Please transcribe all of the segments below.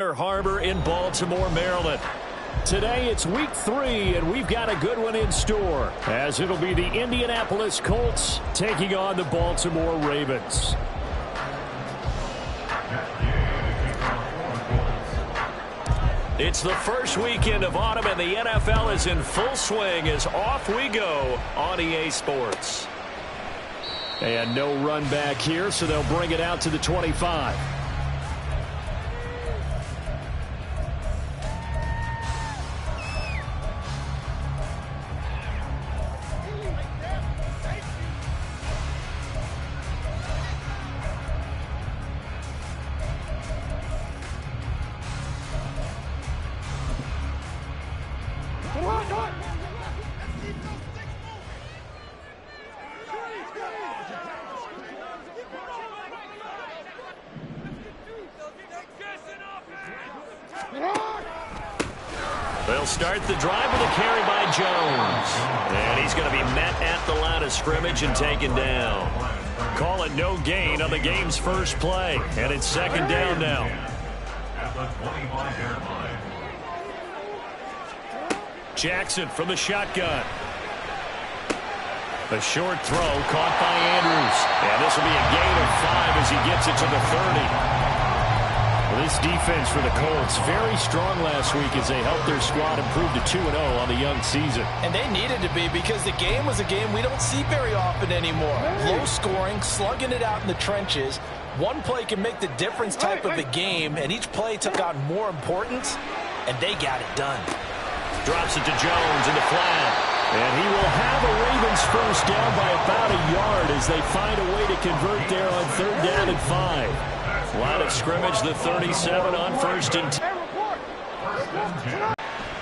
Harbor in Baltimore, Maryland. Today it's week 3, and we've got a good one in store, as it'll be the Indianapolis Colts taking on the Baltimore Ravens. It's the first weekend of autumn, and the NFL is in full swing as off we go on EA Sports. And no run back here, so they'll bring it out to the 25. They'll start the drive with a carry by Jones. And he's going to be met at the line of scrimmage and taken down. Call it no gain on the game's first play. And it's second down now. Jackson from the shotgun. A short throw caught by Andrews. And this will be a gain of 5 as he gets it to the 30. Well, this defense for the Colts, very strong last week as they helped their squad improve to 2-0 on the young season. And they needed to be, because the game was a game we don't see very often anymore. Low scoring, slugging it out in the trenches. One play can make the difference type of a game, and each play took on more importance, and they got it done. Drops it to Jones in the flat. And he will have a Ravens first down by about a yard as they find a way to convert there on 3rd down and 5. Line of scrimmage, the 37 on 1st and 10.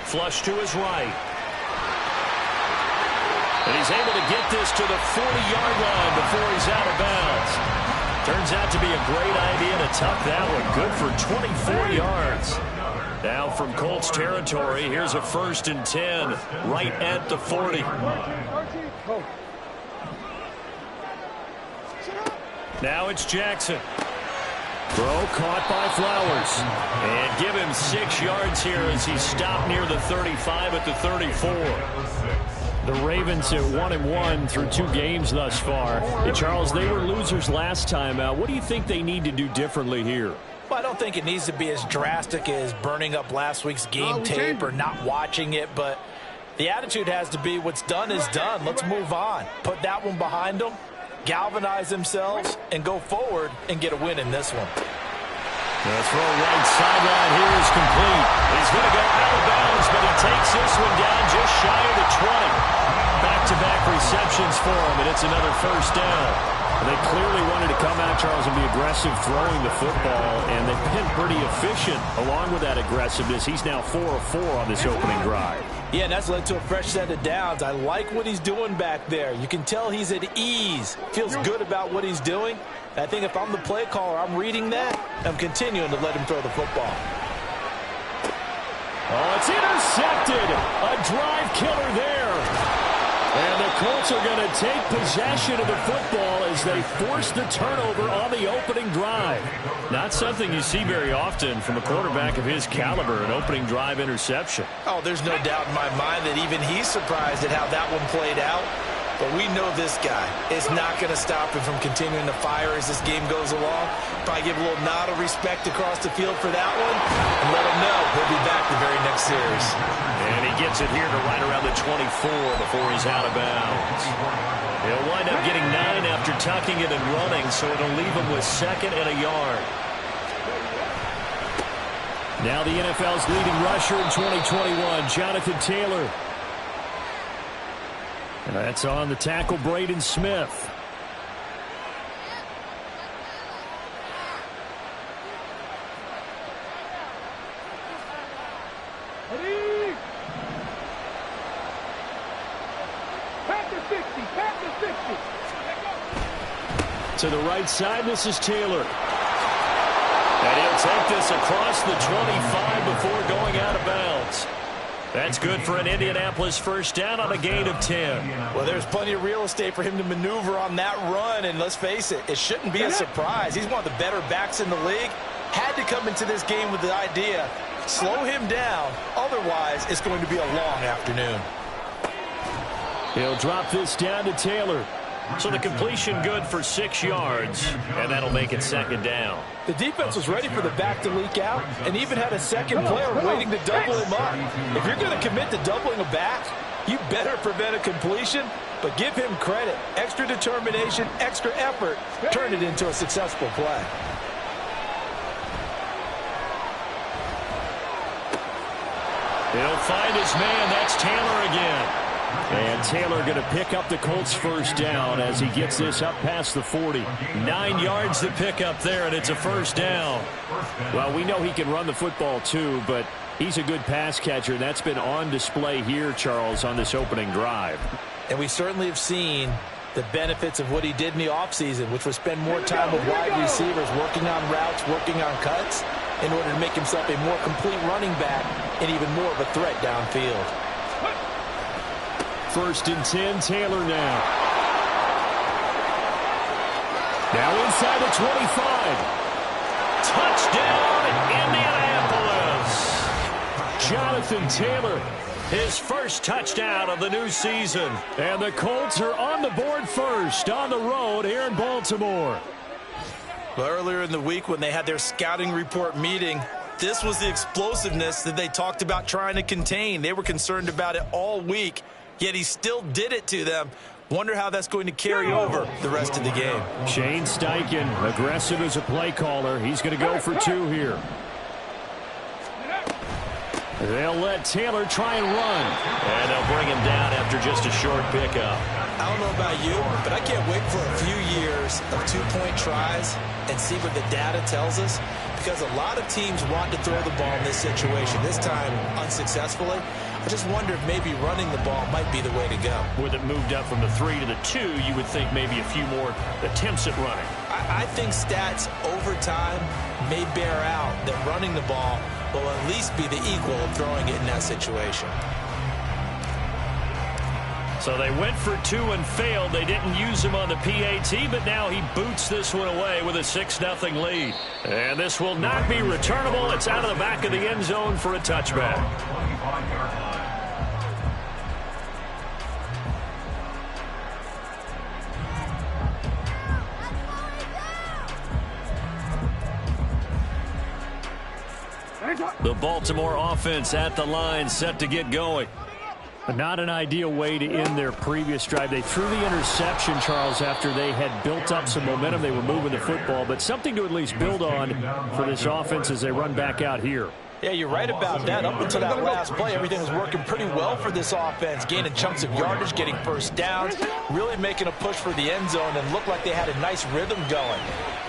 Flush to his right. And he's able to get this to the 40-yard line before he's out of bounds. Turns out to be a great idea to tuck that one. Good for 24 yards. Now from Colts territory, here's a 1st and 10 right at the 40. Now it's Jackson. Throw caught by Flowers. And give him 6 yards here as he's stopped near the 35 at the 34. The Ravens at 1-1 through 2 games thus far. Hey, Charles, they were losers last time out. What do you think they need to do differently here? Well, I don't think it needs to be as drastic as burning up last week's game tape or not watching it, but the attitude has to be what's done is done. Let's move on. Put that one behind them, galvanize themselves, and go forward and get a win in this one. The throw right sideline here is complete. He's going to go out of bounds, but he takes this one down just shy of the 20. Back-to-back receptions for him, and it's another first down. They clearly wanted to come out, Charles, and be aggressive throwing the football, and they've been pretty efficient along with that aggressiveness. He's now 4 of 4 on this opening drive. Yeah, and that's led to a fresh set of downs. I like what he's doing back there. You can tell he's at ease. Feels good about what he's doing. I think if I'm the play caller, I'm reading that. I'm continuing to let him throw the football. Oh, it's intercepted. A drive killer there. And the Colts are going to take possession of the football as they force the turnover on the opening drive. Not something you see very often from a quarterback of his caliber, an opening drive interception. Oh, there's no doubt in my mind that even he's surprised at how that one played out. But we know this guy is not going to stop him from continuing to fire as this game goes along. Probably give a little nod of respect across the field for that one and let him know he'll be back the very next series. And he gets it here to right around the 24 before he's out of bounds. He'll wind up getting 9 after tucking it and running, so it'll leave him with 2nd and a yard. Now the NFL's leading rusher in 2021, Jonathan Taylor. And that's on the tackle, Braden Smith. Ready? Pack the 60, pack the 60. To the right side, this is Taylor. And he'll take this across the 25 before going out of bounds. That's good for an Indianapolis first down on a gain of 10. Well, there's plenty of real estate for him to maneuver on that run, and let's face it, it shouldn't be a surprise. He's one of the better backs in the league. had to come into this game with the idea, slow him down, otherwise it's going to be a long afternoon. He'll drop this down to Taylor. So the completion good for 6 yards, and that'll make it second down. The defense was ready for the back to leak out and even had a second player waiting to double him up. If you're going to commit to doubling a back, you better prevent a completion, but give him credit. Extra determination, extra effort, turn it into a successful play. He'll find his man. That's Taylor again. And Taylor going to pick up the Colts first down as he gets this up past the 40. 9 yards to pick up there, and it's a first down. Well, we know he can run the football too, but he's a good pass catcher. That's been on display here, Charles, on this opening drive. And we certainly have seen the benefits of what he did in the offseason, which was spend more time with wide receivers, working on routes, working on cuts, in order to make himself a more complete running back and even more of a threat downfield. First and 10, Taylor now. Now inside the 25. Touchdown, Indianapolis. Jonathan Taylor, his first touchdown of the new season. And the Colts are on the board first on the road here in Baltimore. Well, earlier in the week when they had their scouting report meeting, this was the explosiveness that they talked about trying to contain. They were concerned about it all week. Yet he still did it to them. Wonder how that's going to carry over the rest of the game. Shane Steichen, aggressive as a play caller. He's going to go for 2 here. They'll let Taylor try and run. And they'll bring him down after just a short pickup. I don't know about you, but I can't wait for a few years of two-point tries and see what the data tells us. Because a lot of teams want to throw the ball in this situation, this time unsuccessfully. I just wonder if maybe running the ball might be the way to go. With it moved up from the 3 to the 2, you would think maybe a few more attempts at running. I think stats over time may bear out that running the ball will at least be the equal of throwing it in that situation. So they went for 2 and failed. They didn't use him on the PAT, but now he boots this one away with a 6-0 lead. And this will not be returnable. It's out of the back of the end zone for a touchback. The Baltimore offense at the line, set to get going. But not an ideal way to end their previous drive. They threw the interception, Charles, after they had built up some momentum. They were moving the football, but something to at least build on for this offense as they run back out here. Yeah, you're right about that. Up until that last play, everything was working pretty well for this offense, gaining chunks of yardage, getting first downs, really making a push for the end zone, and looked like they had a nice rhythm going.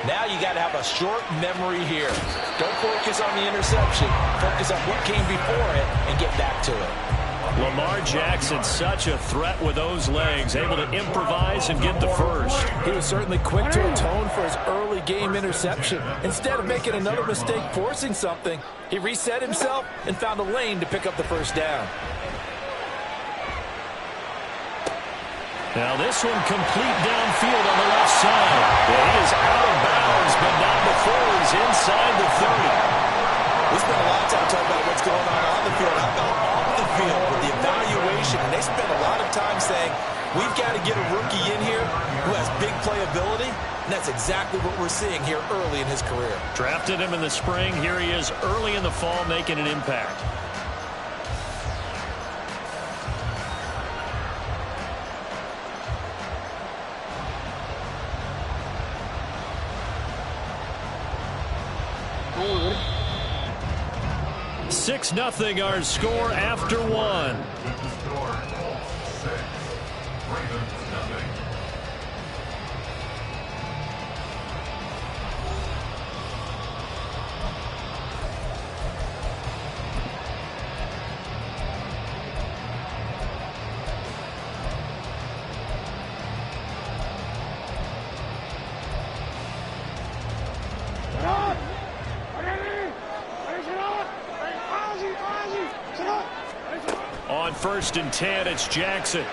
Now you got to have a short memory here. Don't focus on the interception. Focus on what came before it and get back to it. Lamar Jackson, such a threat with those legs, able to improvise and get the first. He was certainly quick to atone for his early game interception. Instead of making another mistake forcing something, he reset himself and found a lane to pick up the first down. Now this one complete downfield on the left side. Yeah, he is out of bounds, but not before he's inside the 30. We spent a lot of time talking about what's going on the field. How about off the field with the evaluation? And they spent a lot of time saying, we've got to get a rookie in here who has big playability. And that's exactly what we're seeing here early in his career. Drafted him in the spring. Here he is early in the fall making an impact. Ooh. 6-0 our score after one. On 1st and 10, it's Jackson.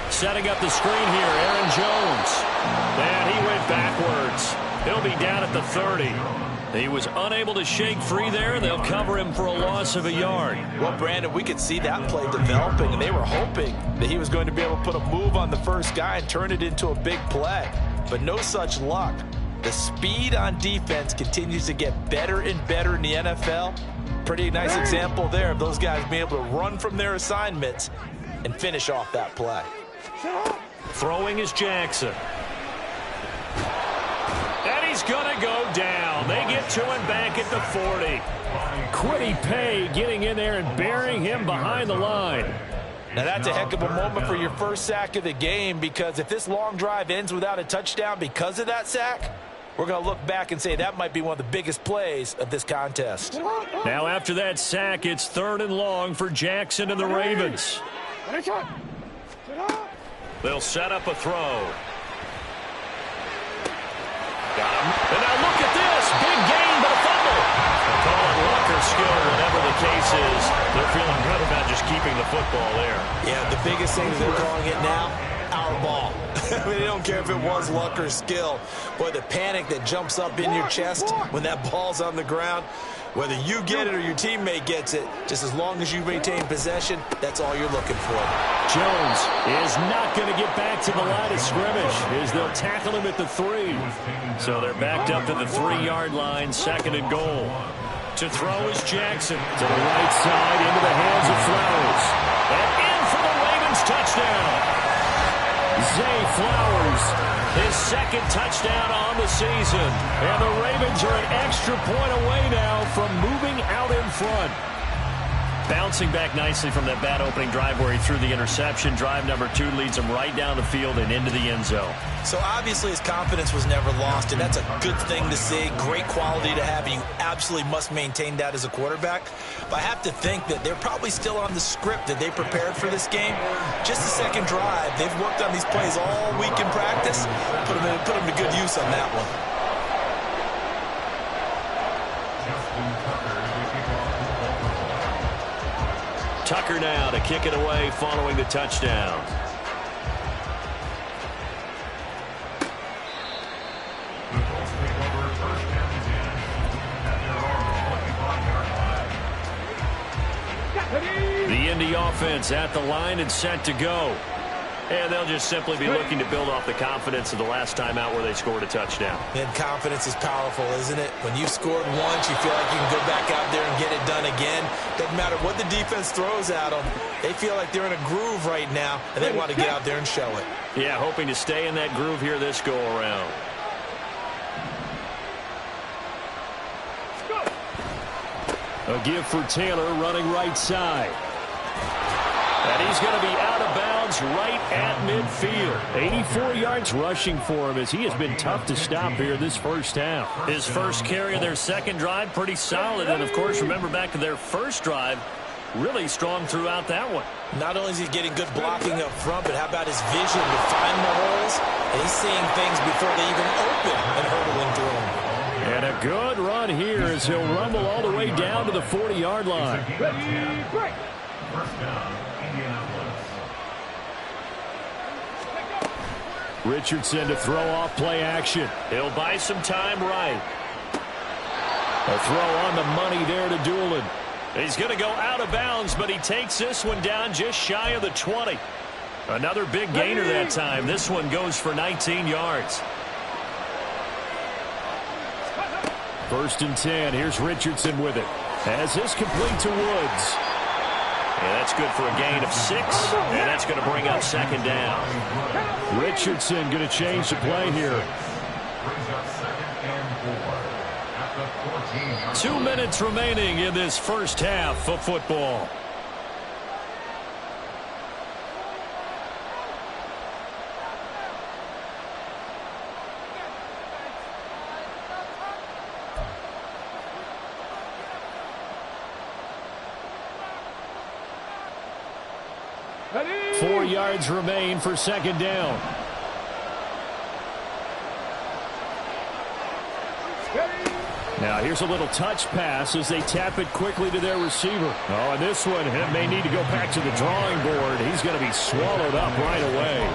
Setting up the screen here, Aaron Jones. And he went backwards. He'll be down at the 30. He was unable to shake free there. They'll cover him for a loss of a yard. Well, Brandon, we could see that play developing, and they were hoping that he was going to be able to put a move on the first guy and turn it into a big play. But no such luck. The speed on defense continues to get better and better in the NFL. Pretty nice example there of those guys being able to run from their assignments and finish off that play. Throwing is Jackson. And he's going to go down. They get to him back at the 40. Kwity Paye getting in there and burying him behind the line. Now that's a heck of a moment for your first sack of the game, because if this long drive ends without a touchdown because of that sack, we're going to look back and say that might be one of the biggest plays of this contest. Now after that sack, it's 3rd and long for Jackson and the Ravens. They'll set up a throw. Got him. And now look at this. Big gain, but a fumble. They'll call it luck or skill, whatever the case is. They're feeling good about just keeping the football there. Yeah, the biggest thing they're calling it now, our ball. I mean, they don't care if it was luck or skill. Boy, the panic that jumps up in your chest when that ball's on the ground, whether you get it or your teammate gets it, just as long as you maintain possession, that's all you're looking for. Jones is not going to get back to the line of scrimmage as they'll tackle him at the 3. So they're backed up to the 3-yard line, 2nd and goal. To throw is Jackson to the right side into the hands of Flowers. And in for the Ravens touchdown. Zay Flowers, his 2nd touchdown on the season. And the Ravens are an extra point away now from moving out in front. Bouncing back nicely from that bad opening drive where he threw the interception. Drive number 2 leads him right down the field and into the end zone. So obviously his confidence was never lost, and that's a good thing to see. Great quality to have, and you absolutely must maintain that as a quarterback. But I have to think that they're probably still on the script that they prepared for this game. Just the 2nd drive. They've worked on these plays all week in practice. Put them to good use on that one. Tucker now to kick it away following the touchdown. The Indy offense at the line and set to go. And they'll just simply be looking to build off the confidence of the last time out where they scored a touchdown. And confidence is powerful, isn't it? When you've scored once, you feel like you can go back out there and get it done again. Doesn't matter what the defense throws at them. They feel like they're in a groove right now, and they want to get out there and show it. Yeah, hoping to stay in that groove here this go-around. A give for Taylor running right side. And he's going to be out of bounds right at midfield. 84 yards rushing for him as he has been tough to stop here this first half. His first carry of their 2nd drive, pretty solid. And, of course, remember back to their first drive, really strong throughout that one. Not only is he getting good blocking up front, but how about his vision to find the holes? And he's seeing things before they even open and hurdling through them. And a good run here as he'll rumble all the way down to the 40-yard line. Ready, break. First down, Indianapolis. Richardson to throw off play action. He'll buy some time right. A throw on the money there to Doolin. He's going to go out of bounds, but he takes this one down just shy of the 20. Another big gainer that time. This one goes for 19 yards. 1st and 10. Here's Richardson with it. As this complete to Woods. And that's good for a gain of 6. And that's going to bring up 2nd down. Richardson going to change the play here. 2 minutes remaining in this first half of football. Ready. 4 yards remain for 2nd down. Ready. Now here's a little touch pass as they tap it quickly to their receiver. Oh, and this one may need to go back to the drawing board. He's going to be swallowed up right away.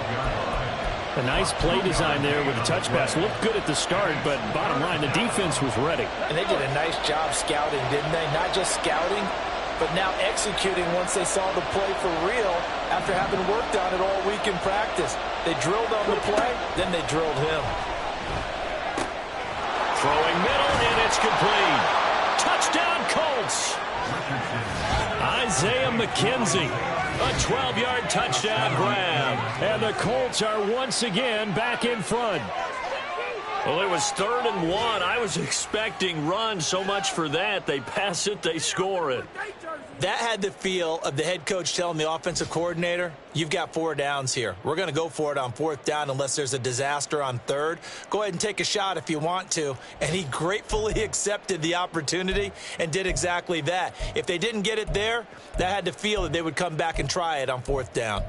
A nice play design there with the touch pass. Looked good at the start, but bottom line, the defense was ready. And they did a nice job scouting, didn't they? Not just scouting, but now executing once they saw the play for real after having worked on it all week in practice. They drilled on the play, then they drilled him. Throwing middle, and it's complete. Touchdown, Colts. Isaiah McKenzie. A 12-yard touchdown grab. And the Colts are once again back in front. Well, it was 3rd and 1. I was expecting run, so much for that. They pass it, they score it. That had the feel of the head coach telling the offensive coordinator, you've got 4 downs here. We're going to go for it on 4th down unless there's a disaster on 3rd. Go ahead and take a shot if you want to. And he gratefully accepted the opportunity and did exactly that. If they didn't get it there, that had the feel that they would come back and try it on 4th down.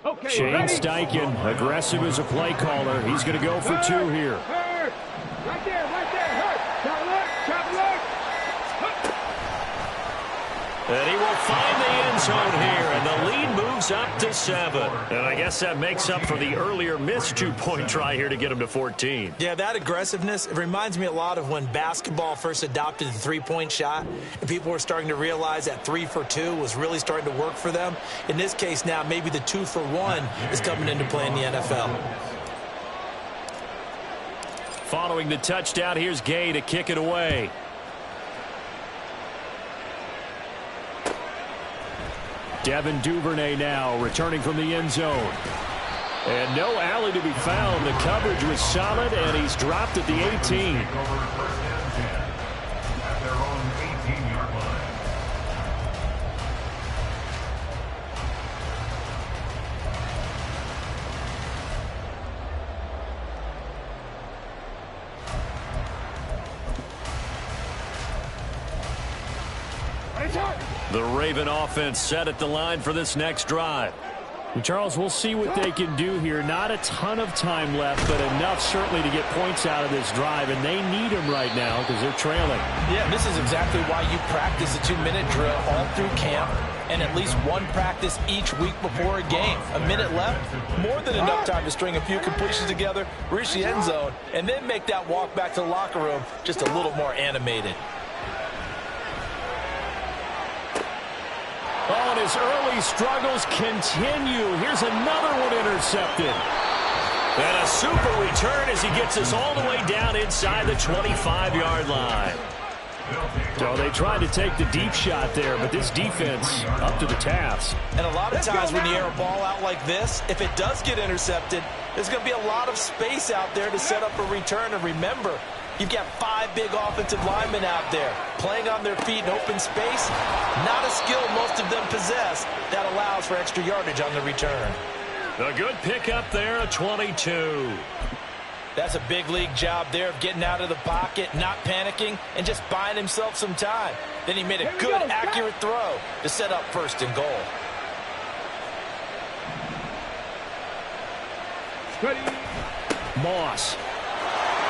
Okay, Shane ready? Steichen, aggressive as a play caller. He's going to go for 2 here. Hurt. Right there, hurt. Chop look. And he will find the end zone here, and the lead moves up to 7. And I guess that makes up for the earlier missed 2-point try here to get him to 14. Yeah, that aggressiveness, it reminds me a lot of when basketball first adopted the 3-point shot, and people were starting to realize that 3 for 2 was really starting to work for them. In this case now, maybe the 2 for 1 is coming into play in the NFL. Following the touchdown, here's Gay to kick it away. Devin Duvernay now returning from the end zone. And no alley to be found. The coverage was solid, and he's dropped at the 18. Take over 1st and 10 at their own 18-yard line. The Raven offense set at the line for this next drive. And Charles, we'll see what they can do here. Not a ton of time left, but enough certainly to get points out of this drive, and they need them right now because they're trailing. Yeah, this is exactly why you practice a 2-minute drill all through camp and at least one practice each week before a game. A minute left, more than enough time to string a few completions together, reach the end zone, and then make that walk back to the locker room just a little more animated. Oh, and his early struggles continue. Here's another one intercepted. And a super return as he gets us all the way down inside the 25-yard line. So they tried to take the deep shot there, but this defense up to the task. And a lot of times when you air a ball out like this, if it does get intercepted, there's going to be a lot of space out there to set up a return. And remember, you've got 5 big offensive linemen out there playing on their feet in open space. Not a skill most of them possess that allows for extra yardage on the return. A good pickup there at 22. That's a big league job there of getting out of the pocket, not panicking, and just buying himself some time. Then he made a good, accurate throw to set up 1st and goal. Ready? Moss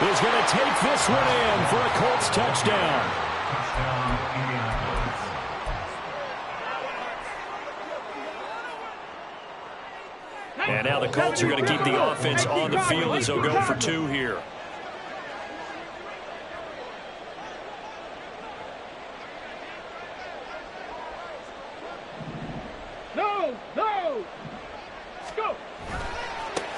is going to take this one in for a Colts touchdown. Touchdown, Indianapolis. And now the Colts are going to keep the offense on the field as they'll go for 2 here. No! Let's go!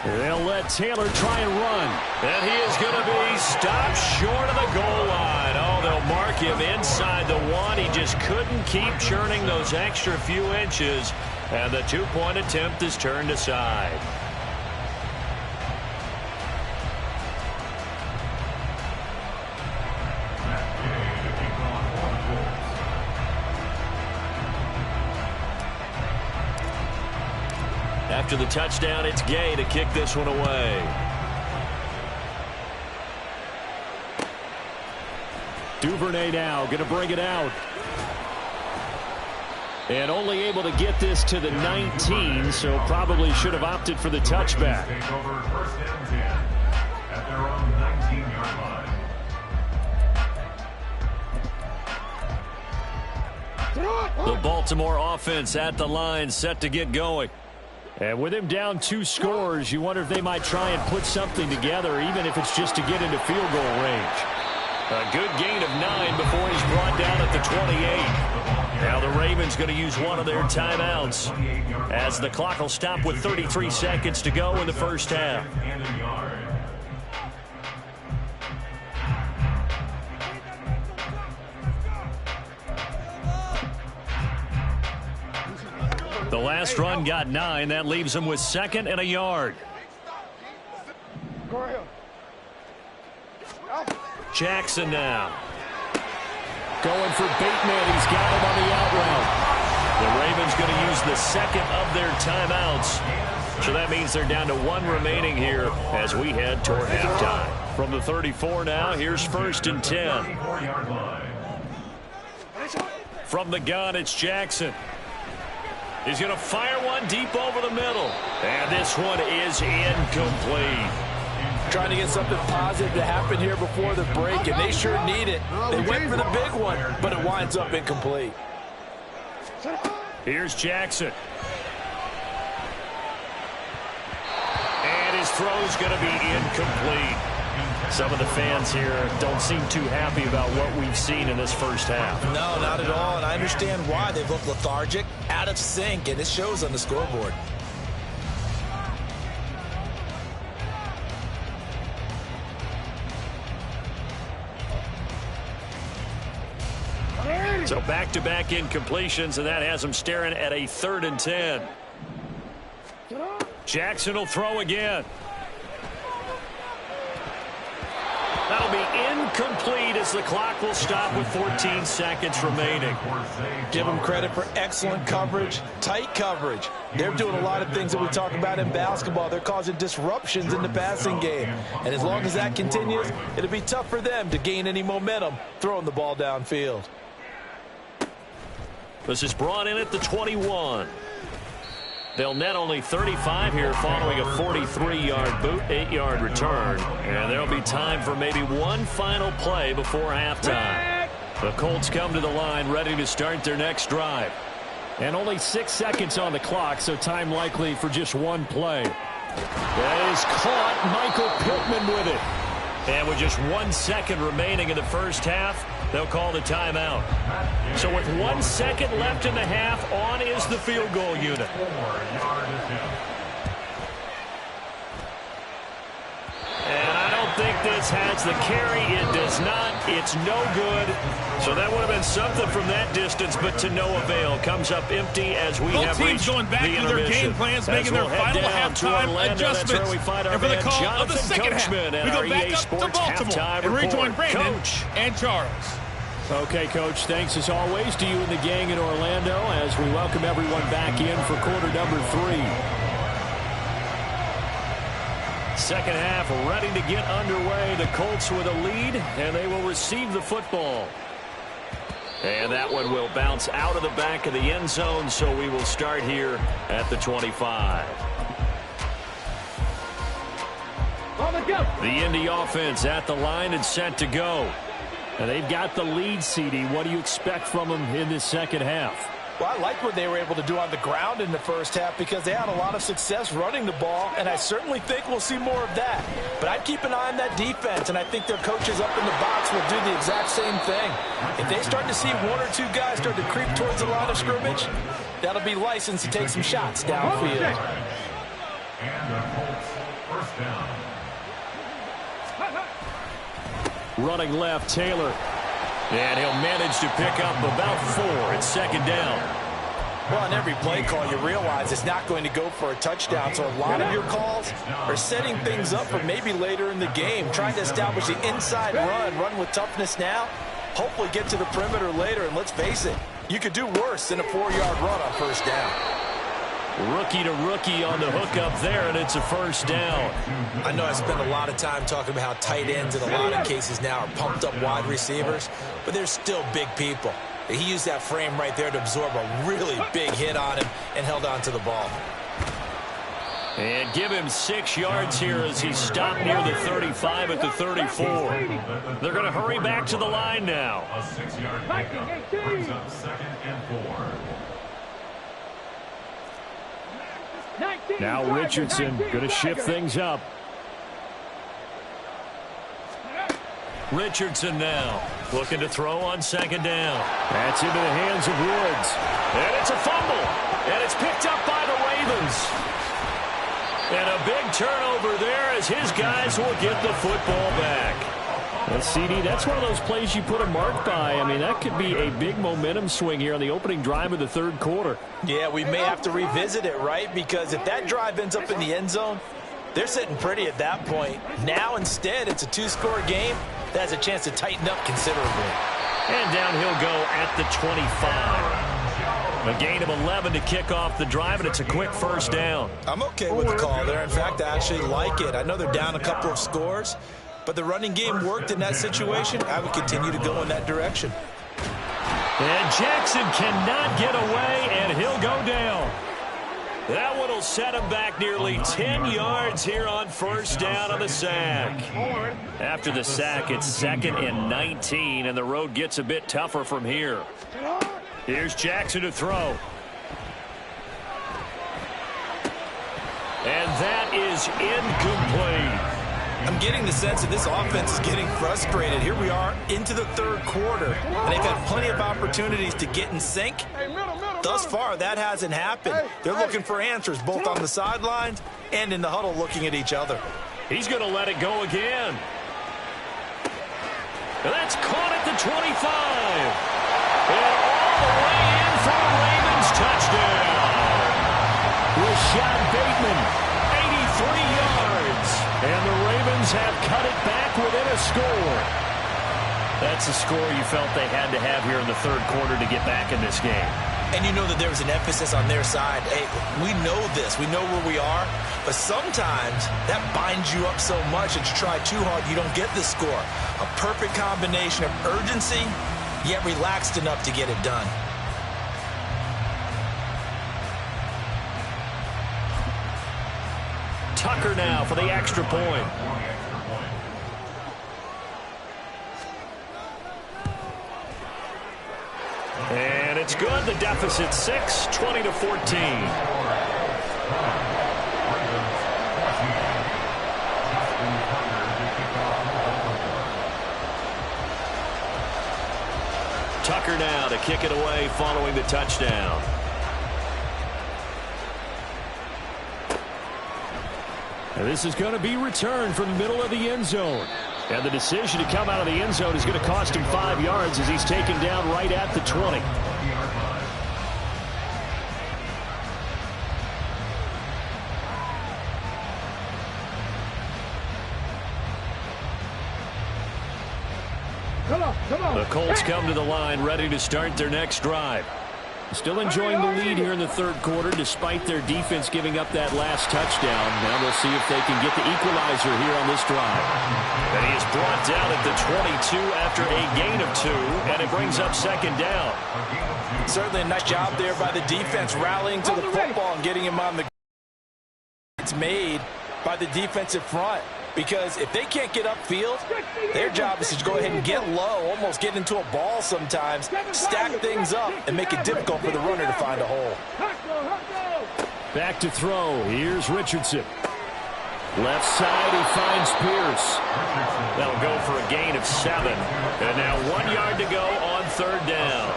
They'll let Taylor try and run. And he is going to be stopped short of the goal line. Oh, they'll mark him inside the 1. He just couldn't keep churning those extra few inches. And the 2-point attempt is turned aside. After the touchdown, it's Gay to kick this one away. Duvernay now going to bring it out. And only able to get this to the 19, so probably should have opted for the touchback. Take over 1st and 10 at their own 19-yard line. The Baltimore offense at the line, set to get going. And with him down 2 scores, you wonder if they might try and put something together, even if it's just to get into field goal range. A good gain of 9 before he's brought down at the 28. Now the Ravens going to use one of their timeouts as the clock will stop with 33 seconds to go in the first half. The last run got 9. That leaves him with 2nd and a yard. Jackson now. Going for Bateman. He's got him on the out route. The Ravens going to use the 2nd of their timeouts. So that means they're down to 1 remaining here as we head toward halftime. From the 34 now, here's 1st and 10. From the gun, it's Jackson. He's going to fire one deep over the middle. And this one is incomplete. Trying to get something positive to happen here before the break, and they sure need it. They went for the big one, but it winds up incomplete. Here's Jackson. And his throw's going to be incomplete. Some of the fans here don't seem too happy about what we've seen in this first half. No, not at all, and I understand why. They've looked lethargic, out of sync, and it shows on the scoreboard. So back-to-back incompletions, and that has him staring at a 3rd and 10. Jackson will throw again. That'll be incomplete as the clock will stop with 14 seconds remaining. Give them credit for excellent coverage, tight coverage. They're doing a lot of things that we talk about in basketball. They're causing disruptions in the passing game. And as long as that continues, it'll be tough for them to gain any momentum throwing the ball downfield. This is brought in at the 21. They'll net only 35 here following a 43-yard boot, 8-yard return. And there'll be time for maybe one final play before halftime. The Colts come to the line ready to start their next drive. And only 6 seconds on the clock, so time likely for just one play. That is caught. Michael Pittman with it. And with just 1 second remaining in the first half, they'll call the timeout. So with 1 second left in the half, on is the field goal unit. And I don't think this has the carry. It does not. It's no good. So that would have been something from that distance, but to no avail. Comes up empty as we have reached going back the to their intermission. game plans, As making we'll their head final down to halftime Orlando, adjustments. that's where we find our And for the man, call Jonathan of the second half, Coachman, we and go our back EA up to Sports Baltimore halftime and rejoin report. Brandon Coach. and Charles. Okay, Coach, thanks as always to you and the gang in Orlando as we welcome everyone back in for quarter number 3. Second half ready to get underway. The Colts with a lead, and they will receive the football. And that one will bounce out of the back of the end zone, so we will start here at the 25. The Indy offense at the line and set to go. And they've got the lead, CD. What do you expect from them in this second half? Well, I like what they were able to do on the ground in the first half because they had a lot of success running the ball, and I certainly think we'll see more of that. But I'd keep an eye on that defense, and I think their coaches up in the box will do the exact same thing. If they start to see 1 or 2 guys start to creep towards the line of scrimmage, that'll be licensed to take some shots downfield. And the Colts first down. Running left, Taylor. And he'll manage to pick up about 4. It's second down. Well, on every play call, you realize it's not going to go for a touchdown. So a lot of your calls are setting things up for maybe later in the game, trying to establish the inside run with toughness now, hopefully get to the perimeter later. And let's face it, you could do worse than a 4-yard run on first down. Rookie to rookie on the hookup there, and it's a first down. I know I spend a lot of time talking about how tight ends in a lot of cases now are pumped up wide receivers, but they're still big people. He used that frame right there to absorb a really big hit on him and held on to the ball. And give him 6 yards here as he stopped near the 35 at the 34. They're going to hurry back to the line now. A 6-yard pickup brings up 2nd and 4. Now Richardson going to shift things up. Richardson now looking to throw on 2nd down. That's into the hands of Woods. And it's a fumble. And it's picked up by the Ravens. And a big turnover there as his guys will get the football back. Well, CD, that's one of those plays you put a mark by. I mean, that could be a big momentum swing here on the opening drive of the 3rd quarter. Yeah, we may have to revisit it, right? Because if that drive ends up in the end zone, they're sitting pretty at that point. Now, instead, it's a 2-score game. That has a chance to tighten up considerably. And down he'll go at the 25. A gain of 11 to kick off the drive, and it's a quick 1st down. I'm okay with the call there. In fact, I actually like it. I know they're down a couple of scores, but the running game worked in that situation. I would continue to go in that direction. And Jackson cannot get away, and he'll go down. That one will set him back nearly 10 yards here on 1st down on the sack. After the sack, it's 2nd and 19, and the road gets a bit tougher from here. Here's Jackson to throw. And that is incomplete. I'm getting the sense that this offense is getting frustrated. Here we are into the 3rd quarter, and they've had plenty of opportunities to get in sync. Thus far, that hasn't happened. They're looking for answers both on the sidelines and in the huddle looking at each other. He's going to let it go again. And that's caught at the 25. And all the way in for a Ravens touchdown. Rashad Bateman, 83 yards. And the Ravens have cut it back within a score. That's a score you felt they had to have here in the 3rd quarter to get back in this game. And you know that there was an emphasis on their side. Hey, we know this. We know where we are. But sometimes that binds you up so much that you try too hard, you don't get the score. A perfect combination of urgency, yet relaxed enough to get it done. Tucker now for the extra point. And it's good. The deficit 6, 20-14. Tucker now to kick it away following the touchdown. And this is going to be returned from the middle of the end zone. And the decision to come out of the end zone is going to cost him 5 yards as he's taken down right at the 20. The Colts come to the line ready to start their next drive. Still enjoying the lead here in the 3rd quarter despite their defense giving up that last touchdown. Now they'll see if they can get the equalizer here on this drive. And he is brought down at the 22 after a gain of 2, and it brings up 2nd down. Certainly a nice job there by the defense rallying to the football and getting him on the. It's made by the defensive front. Because if they can't get upfield, their job is to go ahead and get low, almost get into a ball sometimes, stack things up, and make it difficult for the runner to find a hole. Back to throw. Here's Richardson. Left side, he finds Pierce. That'll go for a gain of 7. And now 1 yard to go on 3rd down.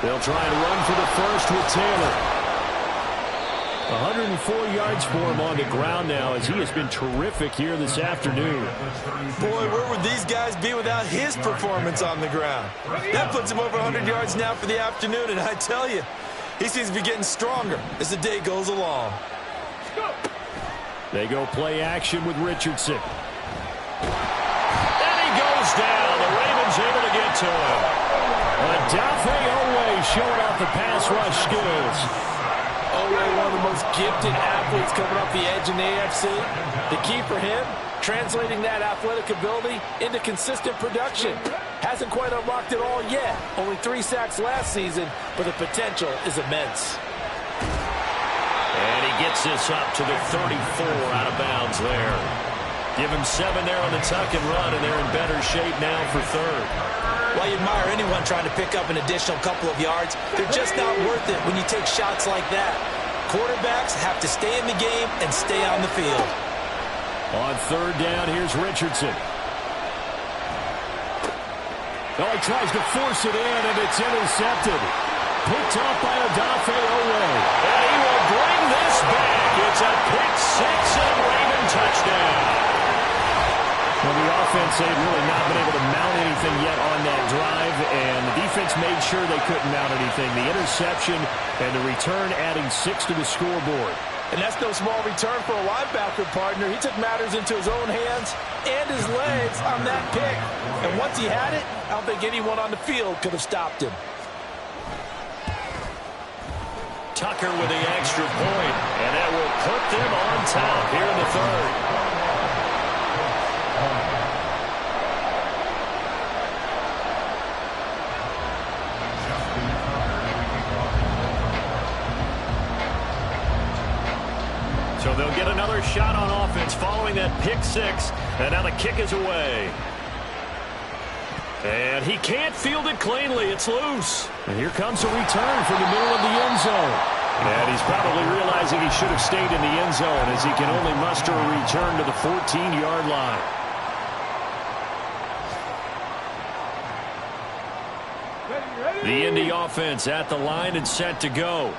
They'll try and run for the first with Taylor. 104 yards for him on the ground now as he has been terrific here this afternoon. Boy, where would these guys be without his performance on the ground? That puts him over 100 yards now for the afternoon, and I tell you, he seems to be getting stronger as the day goes along. They go play action with Richardson. And he goes down. The Ravens able to get to him. Odafe Oweh showing off the pass rush skills. Oweh, one of the the most gifted athletes coming off the edge in the AFC. The key for him, translating that athletic ability into consistent production. Hasn't quite unlocked it all yet. Only 3 sacks last season, but the potential is immense. And he gets this up to the 34 out of bounds there. Give him 7 there on the tuck and run, and they're in better shape now for third. While you admire anyone trying to pick up an additional couple of yards, they're just not worth it when you take shots like that. Quarterbacks have to stay in the game and stay on the field. On third down, here's Richardson. Oh, he tries to force it in, and it's intercepted. Picked off by Odafe Oweh. And he will bring this back. It's a pick 6 and Raven touchdown. Well, the offense had really not been able to mount anything yet on that drive, and the defense made sure they couldn't mount anything. The interception and the return adding 6 to the scoreboard. And that's no small return for a linebacker partner. He took matters into his own hands and his legs on that pick. And once he had it, I don't think anyone on the field could have stopped him. Tucker with the extra point, and that will put them on top here in the third. So they'll get another shot on offense following that pick 6, and now the kick is away. And he can't field it cleanly. It's loose. And here comes a return from the middle of the end zone. And he's probably realizing he should have stayed in the end zone as he can only muster a return to the 14-yard line. The Indy offense at the line and set to go.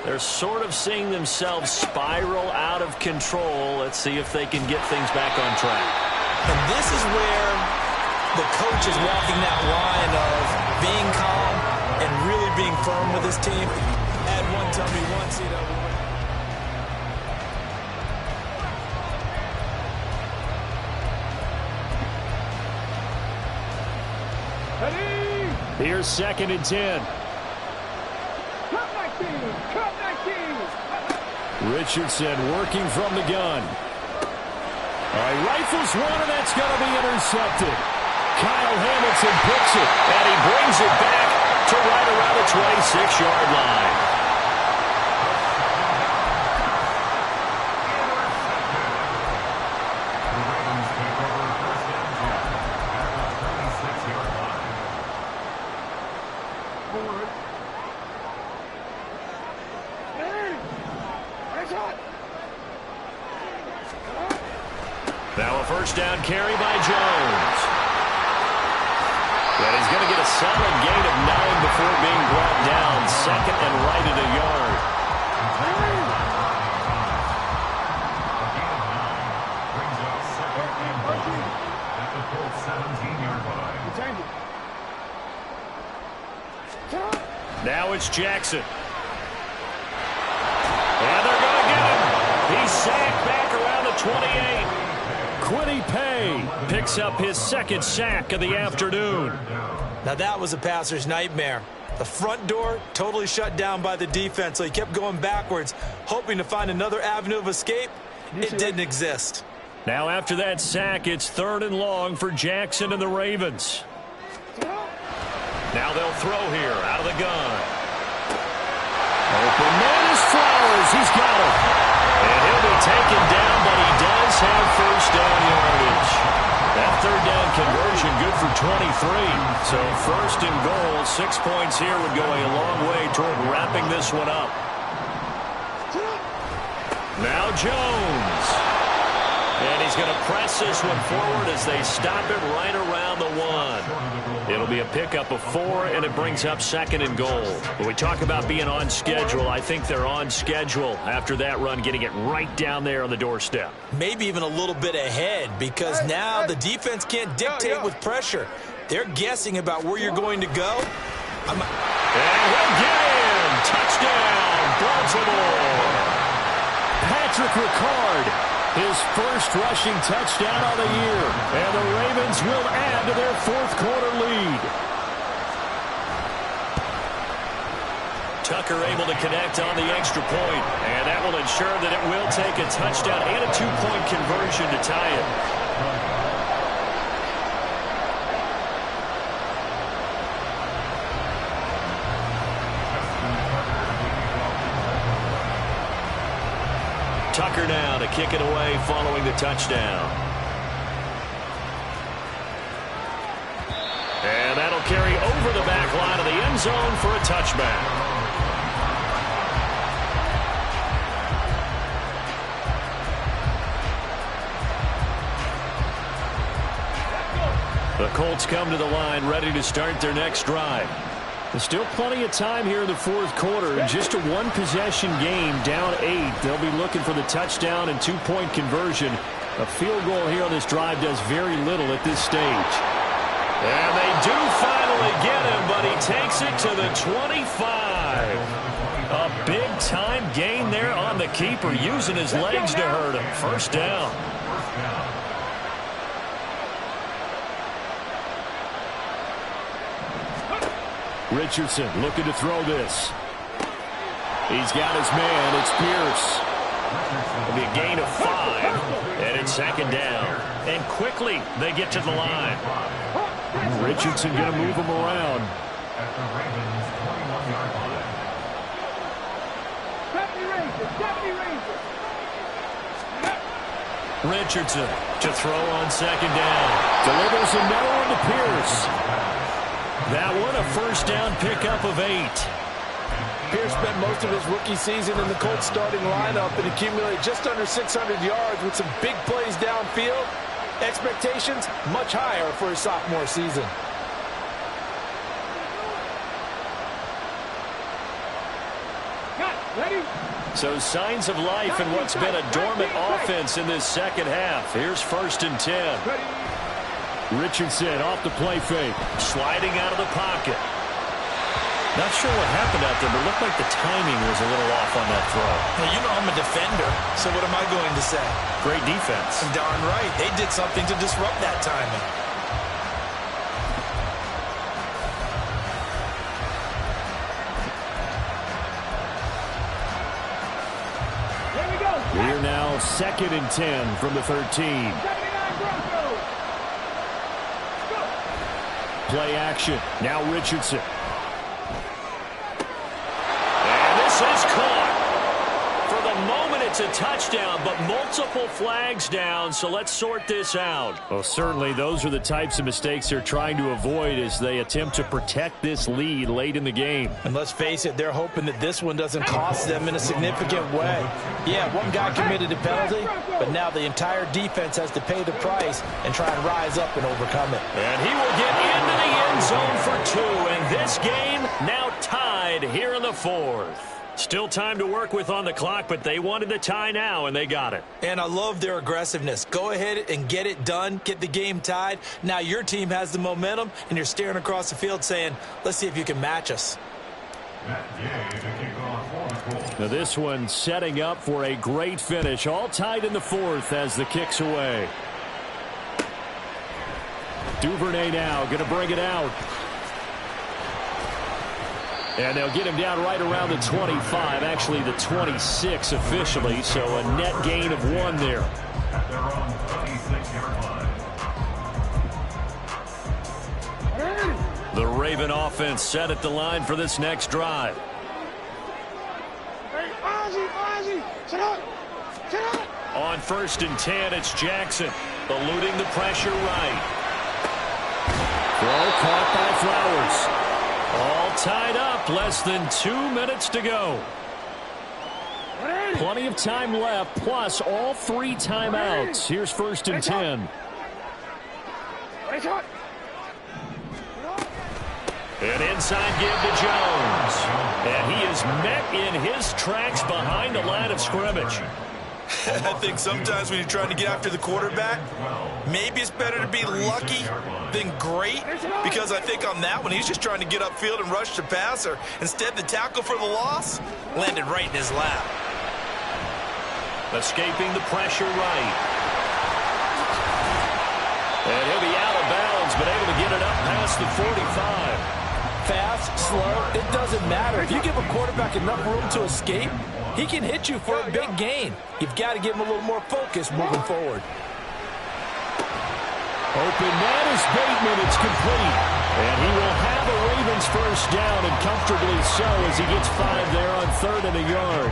They're sort of seeing themselves spiral out of control. Let's see if they can get things back on track. And this is where the coach is walking that line of being calm and really being firm with his team. Add one, tell me once, you know. Here's 2nd and 10. Richardson working from the gun. All right, rifles one, and that's going to be intercepted. Kyle Hamilton picks it, and he brings it back to right around the 26-yard line. Now a first down carry by Jones. And he's going to get a solid gain of 9 before being brought down. 2nd and right at a yard. At the full 17-yard line. Now it's Jackson. And they're going to get him. He's sacked back around the 28. Kwity Paye picks up his 2nd sack of the afternoon. Now that was a passer's nightmare. The front door totally shut down by the defense, so he kept going backwards, hoping to find another avenue of escape. It didn't exist. Now after that sack, it's 3rd and long for Jackson and the Ravens. Now they'll throw here out of the gun. Open man is Flowers. He's got him. And he'll be taken down, but he does have first down yardage. That 3rd down conversion good for 23. So 1st and goal, 6 points here would go a long way toward wrapping this one up. Now Jones. And he's going to press this one forward as they stop it right around the 1. It'll be a pickup of 4, and it brings up 2nd and goal. When we talk about being on schedule, I think they're on schedule after that run, getting it right down there on the doorstep. Maybe even a little bit ahead, because now the defense can't dictate with pressure. They're guessing about where you're going to go. And he'll get in. Touchdown, Baltimore. Patrick Ricard. His first rushing touchdown of the year. And the Ravens will add to their 4th quarter lead. Tucker able to connect on the extra point, and that will ensure that it will take a touchdown and a 2-point conversion to tie it. Tucker now to kick it away following the touchdown. And that'll carry over the back line of the end zone for a touchback. The Colts come to the line ready to start their next drive. There's still plenty of time here in the fourth quarter. Just a one-possession game, down 8. They'll be looking for the touchdown and 2-point conversion. A field goal here on this drive does very little at this stage. And they do finally get him, but he takes it to the 25. A big-time gain there on the keeper, using his legs to hurt him. First down. Richardson looking to throw this. He's got his man. It's Pierce. It'll be a gain of 5, and it's second down. And quickly they get to the line. Richardson going to move him around. At the Ravens' 21-yard line. Richardson to throw on second down. Delivers another one to Pierce. That one a first down pickup of 8. Pierce spent most of his rookie season in the Colts starting lineup and accumulated just under 600 yards with some big plays downfield. Expectations much higher for his sophomore season. So signs of life in what's been a dormant offense in this second half. Here's 1st and 10. Richardson off the play fake. Sliding out of the pocket. Not sure what happened out there, but it looked like the timing was a little off on that throw. Hey, you know I'm a defender, so what am I going to say? Great defense. Darn right. They did something to disrupt that timing. We're now 2nd and 10 from the 13. Play action. Now Richardson. And this is caught. For the moment, it's a touchdown, but multiple flags down, so let's sort this out. Well, certainly those are the types of mistakes they're trying to avoid as they attempt to protect this lead late in the game. And let's face it, they're hoping that this one doesn't cost them in a significant way. Yeah, one guy committed a penalty, but now the entire defense has to pay the price and try and rise up and overcome it. And he will get into the end zone for 2, and this game now tied here in the 4th. Still time to work with on the clock, but they wanted the tie now, and they got it. And I love their aggressiveness. Go ahead and get it done. Get the game tied. Now your team has the momentum, and you're staring across the field saying, let's see if you can match us. Now this one setting up for a great finish. All tied in the 4th as the kick's away. Duvernay now going to bring it out. And they'll get him down right around the 25, actually the 26 officially, so a net gain of 1 there. At their own 36-yard line. The Raven offense set at the line for this next drive. On 1st and 10, it's Jackson, eluding the pressure right. Throw caught by Flowers. All tied up, less than 2 minutes to go. Plenty of time left, plus all 3 timeouts. Here's 1st and 10. An inside give to Jones. And he is met in his tracks behind the line of scrimmage. I think sometimes when you're trying to get after the quarterback, maybe it's better to be lucky than great, because I think on that one, he's just trying to get upfield and rush the passer. Instead, the tackle for the loss landed right in his lap. Escaping the pressure right. And he'll be out of bounds, but able to get it up past the 45. Fast, slow, it doesn't matter. If you give a quarterback enough room to escape, he can hit you for a big gain. You've got to give him a little more focus moving forward. Open man is Bateman. It's complete. And he will have a Ravens first down, and comfortably so, as he gets 5 there on 3rd and a yard.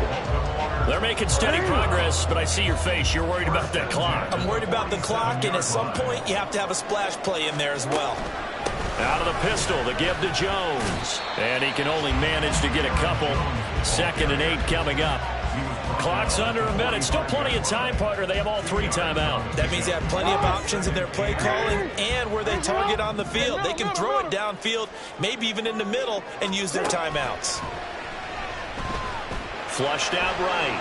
They're making steady progress, but I see your face. You're worried about that clock. I'm worried about the clock, and at some point, you have to have a splash play in there as well. Out of the pistol, the give to Jones. And he can only manage to get a couple. 2nd and 8 coming up. Clock's under a minute. Still plenty of time, partner. They have all 3 timeouts. That means they have plenty of options in their play calling and where they target on the field. They can throw it downfield, maybe even in the middle, and use their timeouts. Flushed out right.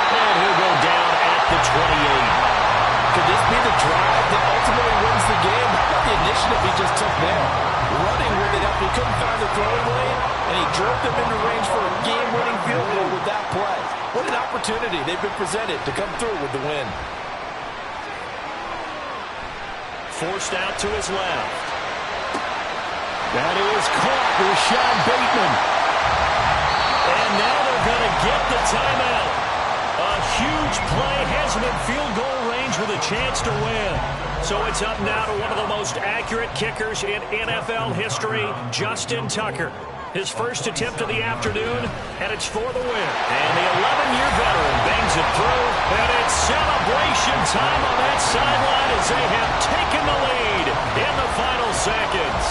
And he'll go down at the 28. Could this be the drive that ultimately wins the game? How about the initiative he just took there? Running with it up, he couldn't find the throwing lane, and he drove them into range for a game-winning field goal with that play. What an opportunity they've been presented to come through with the win. Forced out to his left. That is caught. Rashad Bateman. And now they're going to get the timeout. A huge play has him in field goal range with a chance to win. So it's up now to one of the most accurate kickers in NFL history, Justin Tucker. His first attempt of the afternoon, and it's for the win. And the 11-year veteran bangs it through, and it's celebration time on that sideline as they have taken the lead in the final seconds.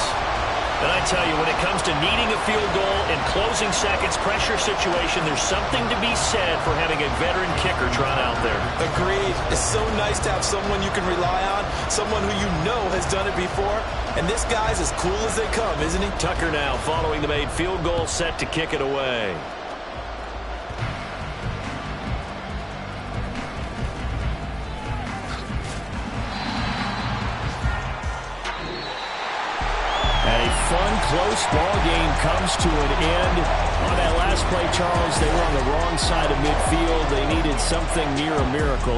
And I tell you, when it comes to needing a field goal in closing seconds, pressure situation, there's something to be said for having a veteran kicker trot out there. Agreed. It's so nice to have someone you can rely on, someone who you know has done it before. And this guy's as cool as they come, isn't he? Tucker now following the made field goal, set to kick it away. Fun, close ball game comes to an end. On that last play, Charles, they were on the wrong side of midfield. They needed something near a miracle.